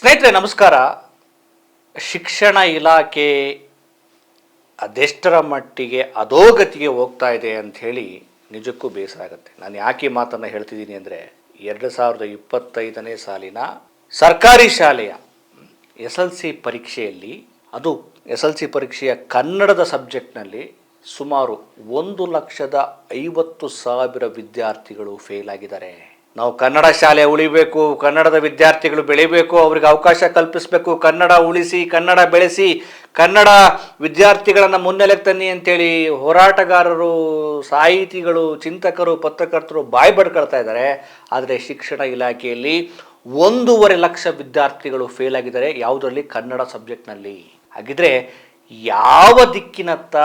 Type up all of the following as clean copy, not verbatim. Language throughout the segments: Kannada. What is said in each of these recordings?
ಸ್ನೇಹಿತರೆ ನಮಸ್ಕಾರ. ಶಿಕ್ಷಣ ಇಲಾಖೆ ಅದೆಷ್ಟರ ಮಟ್ಟಿಗೆ ಅಧೋಗತಿಗೆ ಹೋಗ್ತಾ ಇದೆ ಅಂಥೇಳಿ ನಿಜಕ್ಕೂ ಬೇಸರ ಆಗುತ್ತೆ. ನಾನು ಯಾಕೆ ಈ ಮಾತನ್ನು ಹೇಳ್ತಿದ್ದೀನಿ ಅಂದರೆ 2025ನೇ ಸಾಲಿನ ಸರ್ಕಾರಿ ಶಾಲೆಯ SLC ಪರೀಕ್ಷೆಯಲ್ಲಿ, ಅದು SLC ಪರೀಕ್ಷೆಯ ಕನ್ನಡದ ಸಬ್ಜೆಕ್ಟ್ನಲ್ಲಿ ಸುಮಾರು 1,50,000 ವಿದ್ಯಾರ್ಥಿಗಳು ಫೇಲ್ ಆಗಿದ್ದಾರೆ. ನಾವು ಕನ್ನಡ ಶಾಲೆ ಉಳಿಬೇಕು, ಕನ್ನಡದ ವಿದ್ಯಾರ್ಥಿಗಳು ಬೆಳಿಬೇಕು, ಅವ್ರಿಗೆ ಅವಕಾಶ ಕಲ್ಪಿಸಬೇಕು, ಕನ್ನಡ ಉಳಿಸಿ, ಕನ್ನಡ ಬೆಳೆಸಿ, ಕನ್ನಡ ವಿದ್ಯಾರ್ಥಿಗಳನ್ನು ಮುನ್ನೆಲೆಗೆ ತನ್ನಿ ಅಂತೇಳಿ ಹೋರಾಟಗಾರರು, ಸಾಹಿತಿಗಳು, ಚಿಂತಕರು, ಪತ್ರಕರ್ತರು ಬಾಯಿ ಬಡ್ಕೊಳ್ತಾ ಇದ್ದಾರೆ. ಆದರೆ ಶಿಕ್ಷಣ ಇಲಾಖೆಯಲ್ಲಿ 1.5 ಲಕ್ಷ ವಿದ್ಯಾರ್ಥಿಗಳು ಫೇಲ್ ಆಗಿದ್ದಾರೆ, ಯಾವುದರಲ್ಲಿ? ಕನ್ನಡ ಸಬ್ಜೆಕ್ಟ್ನಲ್ಲಿ. ಹಾಗಿದ್ರೆ ಯಾವ ದಿಕ್ಕಿನತ್ತ,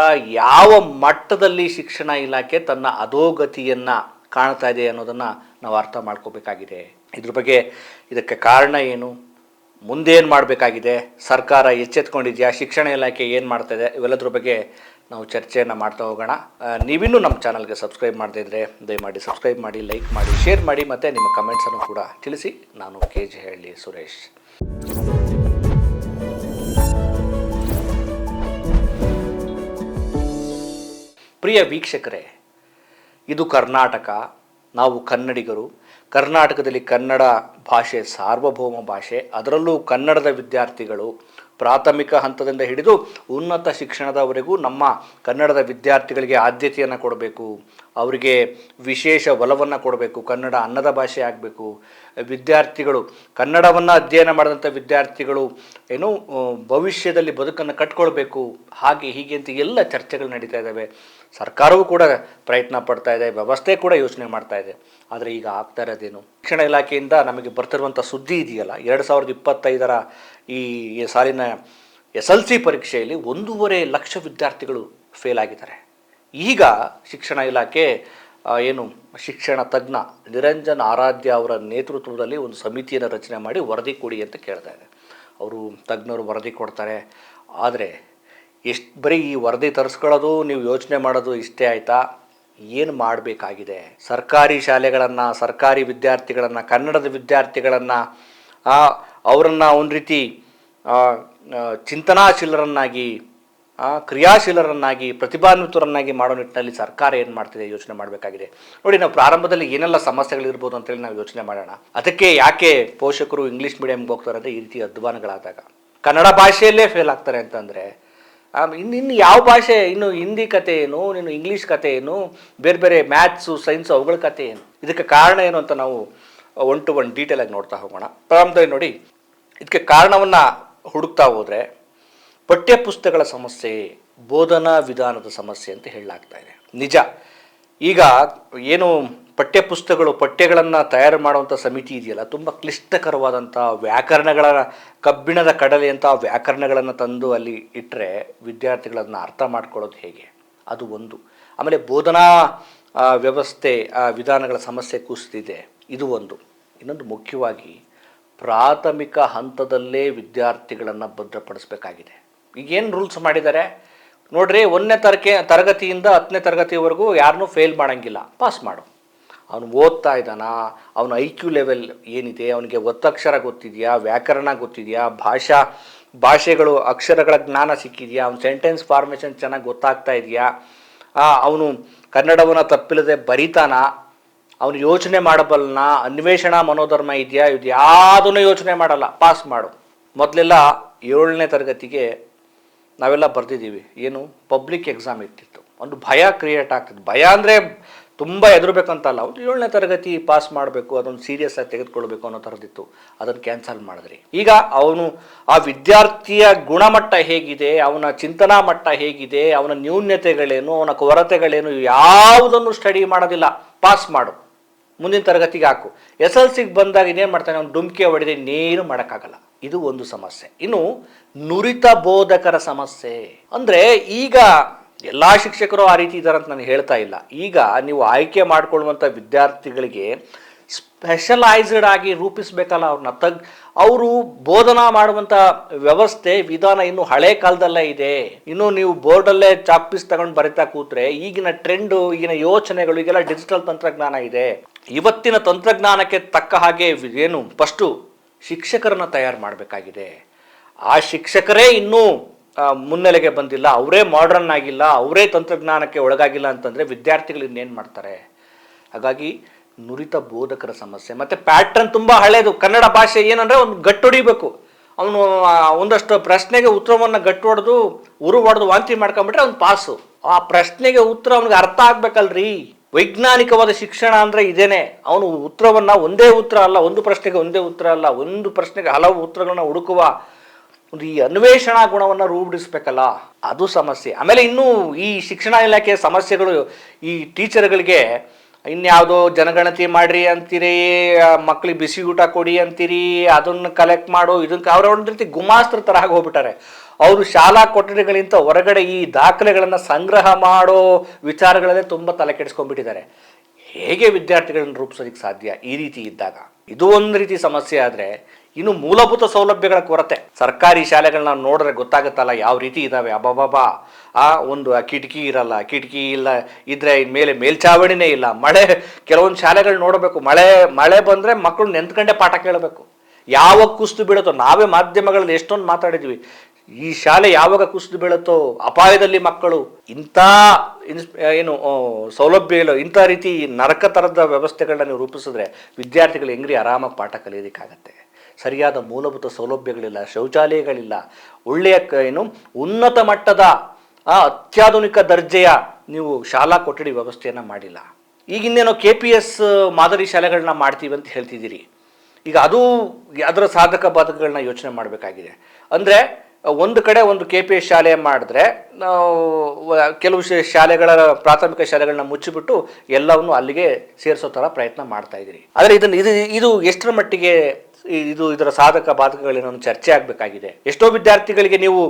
ಯಾವ ಮಟ್ಟದಲ್ಲಿ ಶಿಕ್ಷಣ ಇಲಾಖೆ ತನ್ನ ಅಧೋಗತಿಯನ್ನು ಕಾಣ್ತಾ ಇದೆ ಅನ್ನೋದನ್ನು ನಾವು ಅರ್ಥ ಮಾಡ್ಕೋಬೇಕಾಗಿದೆ. ಇದ್ರ ಬಗ್ಗೆ ಇದಕ್ಕೆ ಕಾರಣ ಏನು, ಮುಂದೇನು ಮಾಡಬೇಕಾಗಿದೆ, ಸರ್ಕಾರ ಎಚ್ಚೆತ್ಕೊಂಡಿದೆಯಾ, ಶಿಕ್ಷಣ ಇಲಾಖೆ ಏನು ಮಾಡ್ತಾಯಿದೆ, ಇವೆಲ್ಲದ್ರ ಬಗ್ಗೆ ನಾವು ಚರ್ಚೆಯನ್ನು ಮಾಡ್ತಾ ಹೋಗೋಣ. ನೀವಿನ್ನೂ ನಮ್ಮ ಚಾನಲ್ಗೆ ಸಬ್ಸ್ಕ್ರೈಬ್ ಮಾಡದೇ ಇದ್ದರೆ ದಯಮಾಡಿ ಸಬ್ಸ್ಕ್ರೈಬ್ ಮಾಡಿ, ಲೈಕ್ ಮಾಡಿ, ಶೇರ್ ಮಾಡಿ, ಮತ್ತು ನಿಮ್ಮ ಕಮೆಂಟ್ಸನ್ನು ಕೂಡ ತಿಳಿಸಿ. ನಾನು KJಹಳ್ಳಿ ಸುರೇಶ್. ಪ್ರಿಯ ವೀಕ್ಷಕರೇ, ಇದು ಕರ್ನಾಟಕ, ನಾವು ಕನ್ನಡಿಗರು. ಕರ್ನಾಟಕದಲ್ಲಿ ಕನ್ನಡ ಭಾಷೆ ಸಾರ್ವಭೌಮ ಭಾಷೆ. ಅದರಲ್ಲೂ ಕನ್ನಡದ ವಿದ್ಯಾರ್ಥಿಗಳು ಪ್ರಾಥಮಿಕ ಹಂತದಿಂದ ಹಿಡಿದು ಉನ್ನತ ಶಿಕ್ಷಣದವರೆಗೂ ನಮ್ಮ ಕನ್ನಡದ ವಿದ್ಯಾರ್ಥಿಗಳಿಗೆ ಆದ್ಯತೆಯನ್ನು ಕೊಡಬೇಕು, ಅವರಿಗೆ ವಿಶೇಷ ಒಲವನ್ನು ಕೊಡಬೇಕು. ಕನ್ನಡ ಅನ್ನದ ಭಾಷೆ ಆಗಬೇಕು. ವಿದ್ಯಾರ್ಥಿಗಳು ಕನ್ನಡವನ್ನು ಅಧ್ಯಯನ ಮಾಡಿದಂಥ ವಿದ್ಯಾರ್ಥಿಗಳು ಏನು ಭವಿಷ್ಯದಲ್ಲಿ ಬದುಕನ್ನು ಕಟ್ಕೊಳ್ಬೇಕು, ಹಾಗೆ ಹೀಗೆ ಅಂತ ಎಲ್ಲ ಚರ್ಚೆಗಳು ನಡೀತಾ ಇದ್ದಾವೆ. ಸರ್ಕಾರವೂ ಕೂಡ ಪ್ರಯತ್ನ ಪಡ್ತಾ ಇದೆ, ವ್ಯವಸ್ಥೆ ಕೂಡ ಯೋಚನೆ ಮಾಡ್ತಾ ಇದೆ. ಆದರೆ ಈಗ ಆಗ್ತಾ ಇರೋದೇನು? ಶಿಕ್ಷಣ ಇಲಾಖೆಯಿಂದ ನಮಗೆ ಬರ್ತಿರುವಂಥ ಸುದ್ದಿ ಇದೆಯಲ್ಲ, 2025ರ ಈ ಸಾಲಿನ SLC ಪರೀಕ್ಷೆಯಲ್ಲಿ 1.5 ಲಕ್ಷ ವಿದ್ಯಾರ್ಥಿಗಳು ಫೇಲ್ ಆಗಿದ್ದಾರೆ. ಈಗ ಶಿಕ್ಷಣ ಇಲಾಖೆ ಏನು ಶಿಕ್ಷಣ ತಜ್ಞ ನಿರಂಜನ್ ಆರಾಧ್ಯ ಅವರ ನೇತೃತ್ವದಲ್ಲಿ ಒಂದು ಸಮಿತಿಯನ್ನು ರಚನೆ ಮಾಡಿ ವರದಿ ಕೊಡಿ ಅಂತ ಕೇಳ್ತಾ ಇದೆ. ಅವರು ತಜ್ಞರು ವರದಿ ಕೊಡ್ತಾರೆ. ಆದರೆ ಬರೀ ಈ ವರದಿ ತರಿಸ್ಕೊಳ್ಳೋದು, ನೀವು ಯೋಚನೆ ಮಾಡೋದು ಇಷ್ಟೇ ಆಯಿತಾ? ಏನು ಮಾಡಬೇಕಾಗಿದೆ? ಸರ್ಕಾರಿ ಶಾಲೆಗಳನ್ನು, ಸರ್ಕಾರಿ ವಿದ್ಯಾರ್ಥಿಗಳನ್ನು, ಕನ್ನಡದ ವಿದ್ಯಾರ್ಥಿಗಳನ್ನು ಅವರನ್ನು ಒಂದು ರೀತಿ ಚಿಂತನಾಶೀಲರನ್ನಾಗಿ, ಕ್ರಿಯಾಶೀಲರನ್ನಾಗಿ, ಪ್ರತಿಭಾನ್ವಿತರನ್ನಾಗಿ ಮಾಡೋ ನಿಟ್ಟಿನಲ್ಲಿ ಸರ್ಕಾರ ಏನು ಮಾಡ್ತಿದೆ ಯೋಚನೆ ಮಾಡಬೇಕಾಗಿದೆ. ನೋಡಿ, ನಾವು ಪ್ರಾರಂಭದಲ್ಲಿ ಏನೆಲ್ಲ ಸಮಸ್ಯೆಗಳಿರ್ಬೋದು ಅಂತೇಳಿ ನಾವು ಯೋಚನೆ ಮಾಡೋಣ. ಅದಕ್ಕೆ ಯಾಕೆ ಪೋಷಕರು ಇಂಗ್ಲೀಷ್ ಮೀಡಿಯಮ್ಗೆ ಹೋಗ್ತಾರೆ ಅಂದರೆ ಈ ರೀತಿ ಅಧ್ವಾನಗಳಾದಾಗ. ಕನ್ನಡ ಭಾಷೆಯಲ್ಲೇ ಫೇಲ್ ಆಗ್ತಾರೆ ಅಂತಂದರೆ ಇನ್ನು ಯಾವ ಭಾಷೆ, ಇನ್ನು ಹಿಂದಿ ಕತೆ ಏನು, ಇನ್ನು ಇಂಗ್ಲೀಷ್ ಕತೆ ಏನು, ಬೇರೆ ಬೇರೆ ಮ್ಯಾಥ್ಸು, ಸೈನ್ಸು, ಅವುಗಳ ಕತೆ ಏನು? ಇದಕ್ಕೆ ಕಾರಣ ಏನು ಅಂತ ನಾವು 1 to 1 ಡೀಟೇಲಾಗಿ ನೋಡ್ತಾ ಹೋಗೋಣ. ಪ್ರಾರಂಭದಲ್ಲಿ ನೋಡಿ, ಇದಕ್ಕೆ ಕಾರಣವನ್ನು ಹುಡುಕ್ತಾ ಹೋದರೆ ಪಠ್ಯಪುಸ್ತಕಗಳ ಸಮಸ್ಯೆ, ಬೋಧನಾ ವಿಧಾನದ ಸಮಸ್ಯೆ ಅಂತ ಹೇಳಲಾಗ್ತಾ ಇದೆ. ನಿಜ, ಈಗ ಏನು ಪಠ್ಯಗಳನ್ನು ತಯಾರು ಮಾಡುವಂಥ ಸಮಿತಿ ಇದೆಯಲ್ಲ, ತುಂಬ ಕ್ಲಿಷ್ಟಕರವಾದಂಥ ವ್ಯಾಕರಣಗಳ ಕಬ್ಬಿಣದ ಕಡಲೆ ಅಂತ ವ್ಯಾಕರಣಗಳನ್ನು ತಂದು ಅಲ್ಲಿ ಇಟ್ಟರೆ ವಿದ್ಯಾರ್ಥಿಗಳನ್ನು ಅರ್ಥ ಮಾಡ್ಕೊಳ್ಳೋದು ಹೇಗೆ? ಅದು ಒಂದು. ಆಮೇಲೆ ಬೋಧನಾ ವ್ಯವಸ್ಥೆ, ವಿಧಾನಗಳ ಸಮಸ್ಯೆ ಕುಸಿದಿದೆ, ಇದು ಒಂದು. ಇನ್ನೊಂದು ಮುಖ್ಯವಾಗಿ ಪ್ರಾಥಮಿಕ ಹಂತದಲ್ಲೇ ವಿದ್ಯಾರ್ಥಿಗಳನ್ನು ಭದ್ರಪಡಿಸಬೇಕಾಗಿದೆ. ಈಗೇನು ರೂಲ್ಸ್ ಮಾಡಿದ್ದಾರೆ ನೋಡ್ರಿ, 1ನೇ ತರಗತಿಯಿಂದ 10ನೇ ತರಗತಿವರೆಗೂ ಯಾರನ್ನೂ ಫೇಲ್ ಮಾಡೋಂಗಿಲ್ಲ, ಪಾಸ್ ಮಾಡು. ಅವನು ಓದ್ತಾ ಇದ್ದಾನಾ, ಅವನ IQ ಲೆವೆಲ್ ಏನಿದೆ, ಅವನಿಗೆ ಒತ್ತಕ್ಷರ ಗೊತ್ತಿದೆಯಾ, ವ್ಯಾಕರಣ ಗೊತ್ತಿದೆಯಾ, ಭಾಷೆಗಳು, ಅಕ್ಷರಗಳ ಜ್ಞಾನ ಸಿಕ್ಕಿದೆಯಾ, ಅವನ ಸೆಂಟೆನ್ಸ್ ಫಾರ್ಮೇಷನ್ ಚೆನ್ನಾಗಿ ಗೊತ್ತಾಗ್ತಾ ಇದೆಯಾ, ಅವನು ಕನ್ನಡವನ್ನು ತಪ್ಪಿಲ್ಲದೆ ಬರೀತಾನ, ಅವನು ಯೋಚನೆ ಮಾಡಬಲ್ಲನ, ಅನ್ವೇಷಣಾ ಮನೋಧರ್ಮ ಇದೆಯಾ, ಇದು ಯಾವುದನ್ನು ಯೋಚನೆ ಮಾಡಲ್ಲ, ಪಾಸ್ ಮಾಡು. ಮೊದಲೆಲ್ಲ 7ನೇ ತರಗತಿಗೆ ನಾವೆಲ್ಲ ಬರೆದಿದ್ದೀವಿ, ಏನು ಪಬ್ಲಿಕ್ ಎಕ್ಸಾಮ್ ಇರ್ತಿತ್ತು, ಒಂದು ಭಯ ಕ್ರಿಯೇಟ್ ಆಗ್ತಿತ್ತು. ಭಯ ಅಂದರೆ ತುಂಬ ಹೆದರ್ಬೇಕಂತಲ್ಲ, ಒಂದು 7ನೇ ತರಗತಿ ಪಾಸ್ ಮಾಡಬೇಕು, ಅದೊಂದು ಸೀರಿಯಸ್ ಆಗಿ ತೆಗೆದುಕೊಳ್ಬೇಕು ಅನ್ನೋ ಥರದಿತ್ತು. ಅದನ್ನು ಕ್ಯಾನ್ಸಲ್ ಮಾಡಿದ್ರಿ. ಈಗ ಅವನು, ಆ ವಿದ್ಯಾರ್ಥಿಯ ಗುಣಮಟ್ಟ ಹೇಗಿದೆ, ಅವನ ಚಿಂತನಾ ಮಟ್ಟ ಹೇಗಿದೆ, ಅವನ ನ್ಯೂನ್ಯತೆಗಳೇನು, ಅವನ ಕೊರತೆಗಳೇನು, ಯಾವುದನ್ನು ಸ್ಟಡಿ ಮಾಡೋದಿಲ್ಲ, ಪಾಸ್ ಮಾಡು, ಮುಂದಿನ ತರಗತಿಗೆ ಹಾಕು. SLCಗೆ ಬಂದಾಗ ಇನ್ನೇನು ಮಾಡ್ತಾನೆ, ಅವನು ಡುಮ್ಕಿ ಹೊಡೆದು ಇನ್ನೇನು ಮಾಡೋಕ್ಕಾಗಲ್ಲ. ಇದು ಒಂದು ಸಮಸ್ಯೆ. ಇನ್ನು ನುರಿತ ಬೋಧಕರ ಸಮಸ್ಯೆ ಅಂದರೆ, ಈಗ ಎಲ್ಲ ಶಿಕ್ಷಕರು ಆ ರೀತಿ ಇದ್ದಾರೆ ಅಂತ ನಾನು ಹೇಳ್ತಾ ಇಲ್ಲ. ಈಗ ನೀವು ಆಯ್ಕೆ ಮಾಡಿಕೊಳ್ಳುವಂಥ ವಿದ್ಯಾರ್ಥಿಗಳಿಗೆ ಸ್ಪೆಷಲೈಸ್ಡ್ ಆಗಿ ರೂಪಿಸಬೇಕಲ್ಲ ಅವ್ರನ್ನ. ಅವರು ಬೋಧನಾ ಮಾಡುವಂಥ ವ್ಯವಸ್ಥೆ, ವಿಧಾನ ಇನ್ನೂ ಹಳೆ ಕಾಲದಲ್ಲೇ ಇದೆ. ಇನ್ನು ನೀವು ಬೋರ್ಡಲ್ಲೇ ಚಾಕ್ ಪೀಸ್ ತಗೊಂಡು ಬರಿತಾ ಕೂತ್ರೆ ಈಗಿನ ಟ್ರೆಂಡು, ಈಗಿನ ಯೋಚನೆಗಳು, ಈಗೆಲ್ಲ ಡಿಜಿಟಲ್ ತಂತ್ರಜ್ಞಾನ ಇದೆ. ಇವತ್ತಿನ ತಂತ್ರಜ್ಞಾನಕ್ಕೆ ತಕ್ಕ ಹಾಗೆ ಏನು ಫಸ್ಟು ಶಿಕ್ಷಕರನ್ನು ತಯಾರು ಮಾಡಬೇಕಾಗಿದೆ. ಆ ಶಿಕ್ಷಕರೇ ಇನ್ನೂ ಮುನ್ನೆಲೆಗೆ ಬಂದಿಲ್ಲ, ಅವರೇ ಮಾಡ್ರನ್ ಆಗಿಲ್ಲ, ಅವರೇ ತಂತ್ರಜ್ಞಾನಕ್ಕೆ ಒಳಗಾಗಿಲ್ಲ ಅಂತಂದರೆ ವಿದ್ಯಾರ್ಥಿಗಳು ಇನ್ನೇನು ಮಾಡ್ತಾರೆ? ಹಾಗಾಗಿ ನುರಿತ ಬೋಧಕರ ಸಮಸ್ಯೆ ಮತ್ತು ಪ್ಯಾಟ್ರನ್ ತುಂಬ ಹಳೇದು. ಕನ್ನಡ ಭಾಷೆ ಏನಂದರೆ ಒಂದು ಗಟ್ಟು ಹೊಡಿಬೇಕು, ಅವನು ಒಂದಷ್ಟು ಪ್ರಶ್ನೆಗೆ ಉತ್ತರವನ್ನು ಗಟ್ಟು ಹೊಡೆದು ಹೊಡೆದು ವಾಂತಿ ಮಾಡ್ಕೊಂಬಿಟ್ರೆ ಅವ್ನು ಪಾಸು. ಆ ಪ್ರಶ್ನೆಗೆ ಉತ್ತರ ಅವ್ನಿಗೆ ಅರ್ಥ ಆಗ್ಬೇಕಲ್ರಿ. ವೈಜ್ಞಾನಿಕವಾದ ಶಿಕ್ಷಣ ಅಂದರೆ ಇದೇನೆ. ಅವನು ಉತ್ತರವನ್ನು ಒಂದೇ ಉತ್ತರ ಅಲ್ಲ, ಒಂದು ಪ್ರಶ್ನೆಗೆ ಒಂದೇ ಉತ್ತರ ಅಲ್ಲ, ಒಂದು ಪ್ರಶ್ನೆಗೆ ಹಲವು ಉತ್ತರಗಳನ್ನ ಹುಡುಕುವ ಒಂದು ಈ ಅನ್ವೇಷಣಾ ಗುಣವನ್ನು ರೂಢಿಸ್ಬೇಕಲ್ಲ, ಅದು ಸಮಸ್ಯೆ. ಆಮೇಲೆ ಇನ್ನೂ ಈ ಶಿಕ್ಷಣ ಇಲಾಖೆಯ ಸಮಸ್ಯೆಗಳು, ಈ ಟೀಚರ್ಗಳಿಗೆ ಇನ್ಯಾವುದೋ ಜನಗಣತಿ ಮಾಡಿರಿ ಅಂತೀರಿ, ಮಕ್ಕಳಿಗೆ ಬಿಸಿ ಊಟ ಕೊಡಿ ಅಂತೀರಿ, ಅದನ್ನು ಕಲೆಕ್ಟ್ ಮಾಡೋ ಇದಕ್ಕೆ ಅವ್ರ ಒಂದು ರೀತಿ ಗುಮಾಸ್ತ್ರ ಥರ ಆಗಿ ಹೋಗ್ಬಿಟ್ಟಾರೆ. ಅವರು ಶಾಲಾ ಕೊಠಡಿಗಳಿಂದ ಹೊರಗಡೆ ಈ ದಾಖಲೆಗಳನ್ನು ಸಂಗ್ರಹ ಮಾಡೋ ವಿಚಾರಗಳಲ್ಲೇ ತುಂಬ ತಲೆ ಕೆಡಿಸ್ಕೊಂಡ್ಬಿಟ್ಟಿದ್ದಾರೆ. ಹೇಗೆ ವಿದ್ಯಾರ್ಥಿಗಳನ್ನು ರೂಪಿಸೋದಕ್ಕೆ ಸಾಧ್ಯ ಈ ರೀತಿ ಇದ್ದಾಗ? ಇದು ಒಂದು ರೀತಿ ಸಮಸ್ಯೆ. ಆದರೆ ಇನ್ನು ಮೂಲಭೂತ ಸೌಲಭ್ಯಗಳ ಕೊರತೆ. ಸರ್ಕಾರಿ ಶಾಲೆಗಳನ್ನ ನೋಡಿದ್ರೆ ಗೊತ್ತಾಗುತ್ತಲ್ಲ ಯಾವ ರೀತಿ ಇದ್ದಾವೆ. ಅಬ್ಬಾಬಾಬಾ, ಒಂದು ಕಿಟಕಿ ಇರಲ್ಲ, ಕಿಟಕಿ ಇಲ್ಲ ಇದ್ರೆ ಮೇಲೆ ಮೇಲ್ಚಾವಣಿನೇ ಇಲ್ಲ. ಮಳೆ, ಕೆಲವೊಂದು ಶಾಲೆಗಳು ನೋಡಬೇಕು, ಮಳೆ ಬಂದರೆ ಮಕ್ಕಳು ನೆಂತ್ಕೊಂಡೇ ಪಾಠ ಕೇಳಬೇಕು. ಯಾವಾಗ ಕುಸಿದು ಬೀಳುತ್ತೋ, ನಾವೇ ಮಾಧ್ಯಮಗಳಲ್ಲಿ ಎಷ್ಟೊಂದು ಮಾತಾಡಿದ್ವಿ, ಈ ಶಾಲೆ ಯಾವಾಗ ಕುಸಿದು ಬೀಳುತ್ತೋ ಅಪಾಯದಲ್ಲಿ ಮಕ್ಕಳು. ಇಂಥ ಸೌಲಭ್ಯ ಇಲ್ಲ, ಇಂಥ ರೀತಿ ನರಕ ಥರದ ವ್ಯವಸ್ಥೆಗಳನ್ನ ನೀವು ರೂಪಿಸಿದ್ರೆ ವಿದ್ಯಾರ್ಥಿಗಳು ಹೆಂಗ್ರಿ ಆರಾಮಾಗಿ ಪಾಠ ಕಲಿಯೋದಕ್ಕಾಗತ್ತೆ? ಸರಿಯಾದ ಮೂಲಭೂತ ಸೌಲಭ್ಯಗಳಿಲ್ಲ, ಶೌಚಾಲಯಗಳಿಲ್ಲ, ಒಳ್ಳೆಯ ಉನ್ನತ ಮಟ್ಟದ ಅತ್ಯಾಧುನಿಕ ದರ್ಜೆಯ ನೀವು ಶಾಲಾ ಕೊಠಡಿ ವ್ಯವಸ್ಥೆಯನ್ನು ಮಾಡಿಲ್ಲ. ಈಗ ಇನ್ನೇನೋ KPS ಮಾದರಿ ಶಾಲೆಗಳನ್ನ ಮಾಡ್ತೀವಿ ಅಂತ ಹೇಳ್ತಿದ್ದೀರಿ. ಈಗ ಅದರ ಸಾಧಕ ಬಾಧಕಗಳನ್ನ ಯೋಚನೆ ಮಾಡಬೇಕಾಗಿದೆ. ಅಂದರೆ ಒಂದು ಕಡೆ ಒಂದು KPS ಶಾಲೆ ಮಾಡಿದ್ರೆ ಕೆಲವು ಶಾಲೆಗಳ ಪ್ರಾಥಮಿಕ ಶಾಲೆಗಳನ್ನ ಮುಚ್ಚಿಬಿಟ್ಟು ಎಲ್ಲವನ್ನು ಅಲ್ಲಿಗೆ ಸೇರಿಸೋ ಥರ ಪ್ರಯತ್ನ ಮಾಡ್ತಾ ಇದ್ದೀರಿ. ಆದರೆ ಇದು ಎಷ್ಟರ ಮಟ್ಟಿಗೆ ಇದರ ಸಾಧಕ ಬಾಧಕಗಳೇನೋ ಚರ್ಚೆ ಆಗಬೇಕಾಗಿದೆ. ಎಷ್ಟೋ ವಿದ್ಯಾರ್ಥಿಗಳಿಗೆ ನೀವು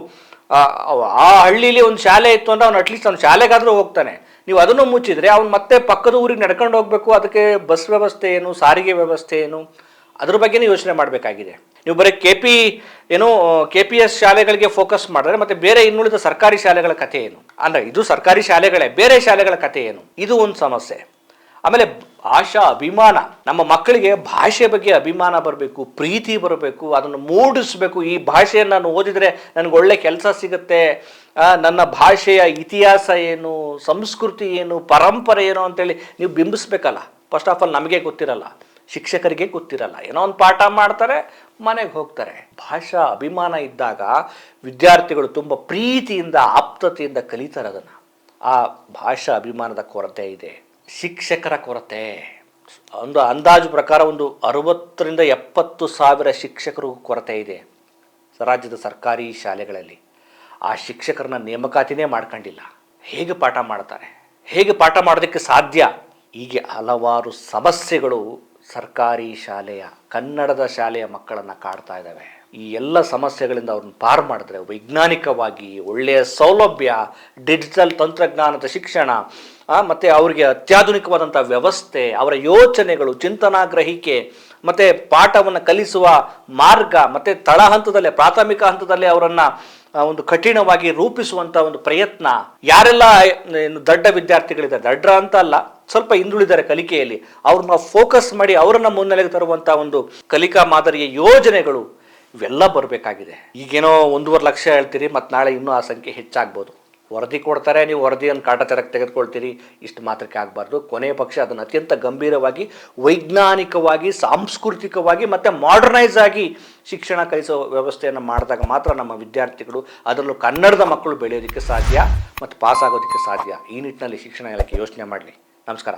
ಆ ಹಳ್ಳಿಲಿ ಒಂದು ಶಾಲೆ ಇತ್ತು ಅಂದ್ರೆ ಅವ್ನು ಅಟ್ಲೀಸ್ಟ್ ಅವ್ನು ಶಾಲೆಗಾದರೂ ಹೋಗ್ತಾನೆ. ನೀವು ಅದನ್ನು ಮುಚ್ಚಿದ್ರೆ ಅವ್ನು ಮತ್ತೆ ಪಕ್ಕದ ಊರಿಗೆ ನಡ್ಕೊಂಡು ಹೋಗಬೇಕು. ಅದಕ್ಕೆ ಬಸ್ ವ್ಯವಸ್ಥೆ ಏನು, ಸಾರಿಗೆ ವ್ಯವಸ್ಥೆ ಏನು, ಅದ್ರ ಬಗ್ಗೆನೇ ಯೋಚನೆ ಮಾಡಬೇಕಾಗಿದೆ. ನೀವು ಬರೀ KPS ಶಾಲೆಗಳಿಗೆ ಫೋಕಸ್ ಮಾಡಿದ್ರೆ ಮತ್ತೆ ಬೇರೆ ಇನ್ನುಳಿದ ಸರ್ಕಾರಿ ಶಾಲೆಗಳ ಕಥೆ ಏನು? ಅಂದರೆ ಇದು ಸರ್ಕಾರಿ ಶಾಲೆಗಳೇ, ಬೇರೆ ಶಾಲೆಗಳ ಕಥೆ ಏನು? ಇದು ಒಂದು ಸಮಸ್ಯೆ. ಆಮೇಲೆ ಭಾಷಾ ಅಭಿಮಾನ. ನಮ್ಮ ಮಕ್ಕಳಿಗೆ ಭಾಷೆ ಬಗ್ಗೆ ಅಭಿಮಾನ ಬರಬೇಕು, ಪ್ರೀತಿ ಬರಬೇಕು, ಅದನ್ನು ಮೂಡಿಸ್ಬೇಕು. ಈ ಭಾಷೆಯನ್ನು ನಾನು ಓದಿದರೆ ನನಗೆ ಒಳ್ಳೆ ಕೆಲಸ ಸಿಗುತ್ತೆ, ನನ್ನ ಭಾಷೆಯ ಇತಿಹಾಸ ಏನು, ಸಂಸ್ಕೃತಿ ಏನು, ಪರಂಪರೆ ಏನು ಅಂತೇಳಿ ನೀವು ಬಿಂಬಿಸ್ಬೇಕಲ್ಲ. ಫಸ್ಟ್ ಆಫ್ ಆಲ್ ನಮಗೆ ಗೊತ್ತಿರಲ್ಲ, ಶಿಕ್ಷಕರಿಗೆ ಗೊತ್ತಿರಲ್ಲ. ಏನೋ ಒಂದು ಪಾಠ ಮಾಡ್ತಾರೆ, ಮನೆಗೆ ಹೋಗ್ತಾರೆ. ಭಾಷಾ ಅಭಿಮಾನ ಇದ್ದಾಗ ವಿದ್ಯಾರ್ಥಿಗಳು ತುಂಬ ಪ್ರೀತಿಯಿಂದ ಆಪ್ತತೆಯಿಂದ ಕಲಿತಾರೆ ಅದನ್ನು. ಆ ಭಾಷಾ ಅಭಿಮಾನದ ಕೊರತೆ ಇದೆ. ಶಿಕ್ಷಕರ ಕೊರತೆ. ಒಂದು ಅಂದಾಜು ಪ್ರಕಾರ ಒಂದು 60,000 to 70,000 ಶಿಕ್ಷಕರು ಕೊರತೆ ಇದೆ ರಾಜ್ಯದ ಸರ್ಕಾರಿ ಶಾಲೆಗಳಲ್ಲಿ. ಆ ಶಿಕ್ಷಕರನ್ನ ನೇಮಕಾತಿನೇ ಮಾಡ್ಕೊಂಡಿಲ್ಲ. ಹೇಗೆ ಪಾಠ ಮಾಡ್ತಾರೆ? ಹೇಗೆ ಪಾಠ ಮಾಡೋದಕ್ಕೆ ಸಾಧ್ಯ? ಹೀಗೆ ಹಲವಾರು ಸಮಸ್ಯೆಗಳು ಸರ್ಕಾರಿ ಶಾಲೆಯ, ಕನ್ನಡದ ಶಾಲೆಯ ಮಕ್ಕಳನ್ನು ಕಾಡ್ತಾ ಇದ್ದಾವೆ. ಈ ಎಲ್ಲ ಸಮಸ್ಯೆಗಳಿಂದ ಅವ್ರನ್ನ ಪಾರು ಮಾಡಿದ್ರೆ ವೈಜ್ಞಾನಿಕವಾಗಿ ಒಳ್ಳೆಯ ಸೌಲಭ್ಯ, ಡಿಜಿಟಲ್ ತಂತ್ರಜ್ಞಾನದ ಶಿಕ್ಷಣ, ಮತ್ತು ಅವರಿಗೆ ಅತ್ಯಾಧುನಿಕವಾದಂಥ ವ್ಯವಸ್ಥೆ, ಅವರ ಯೋಚನೆಗಳು, ಚಿಂತನಾ ಗ್ರಹಿಕೆ, ಮತ್ತು ಪಾಠವನ್ನು ಕಲಿಸುವ ಮಾರ್ಗ, ಮತ್ತು ತಳ ಹಂತದಲ್ಲೇ, ಪ್ರಾಥಮಿಕ ಹಂತದಲ್ಲೇ ಅವರನ್ನು ಒಂದು ಕಠಿಣವಾಗಿ ರೂಪಿಸುವಂಥ ಒಂದು ಪ್ರಯತ್ನ. ಯಾರೆಲ್ಲ ದಡ್ಡ ವಿದ್ಯಾರ್ಥಿಗಳಿದ್ದಾರೆ, ದಡ್ಡ ಅಂತ ಅಲ್ಲ, ಸ್ವಲ್ಪ ಹಿಂದುಳಿದರೆ ಕಲಿಕೆಯಲ್ಲಿ, ಅವ್ರನ್ನ ಫೋಕಸ್ ಮಾಡಿ ಅವರನ್ನು ಮುನ್ನೆಲೆಗೆ ತರುವಂಥ ಒಂದು ಕಲಿಕಾ ಮಾದರಿಯ ಯೋಜನೆಗಳು ಇವೆಲ್ಲ ಬರಬೇಕಾಗಿದೆ. ಈಗೇನೋ 1.5 ಲಕ್ಷ ಹೇಳ್ತೀರಿ, ಮತ್ತು ನಾಳೆ ಇನ್ನೂ ಆ ಸಂಖ್ಯೆ ಹೆಚ್ಚಾಗ್ಬೋದು. ವರದಿ ಕೊಡ್ತಾರೆ, ನೀವು ವರದಿಯನ್ನು ಕಾಟಾಚಾರಕ್ಕೆ ತೆಗೆದುಕೊಳ್ತೀರಿ, ಇಷ್ಟು ಮಾತ್ರಕ್ಕೆ ಆಗಬಾರ್ದು. ಕೊನೆಯ ಪಕ್ಷ ಅದನ್ನು ಅತ್ಯಂತ ಗಂಭೀರವಾಗಿ, ವೈಜ್ಞಾನಿಕವಾಗಿ, ಸಾಂಸ್ಕೃತಿಕವಾಗಿ ಮತ್ತು ಮಾಡರ್ನೈಸ್ ಆಗಿ ಶಿಕ್ಷಣ ಕಲಿಸೋ ವ್ಯವಸ್ಥೆಯನ್ನು ಮಾಡಿದಾಗ ಮಾತ್ರ ನಮ್ಮ ವಿದ್ಯಾರ್ಥಿಗಳು, ಅದರಲ್ಲೂ ಕನ್ನಡದ ಮಕ್ಕಳು ಬೆಳೆಯೋದಕ್ಕೆ ಸಾಧ್ಯ ಮತ್ತು ಪಾಸ್ ಆಗೋದಕ್ಕೆ ಸಾಧ್ಯ. ಈ ನಿಟ್ಟಿನಲ್ಲಿ ಶಿಕ್ಷಣ ಇಲಾಖೆ ಯೋಚನೆ ಮಾಡಲಿ. ನಮಸ್ಕಾರ.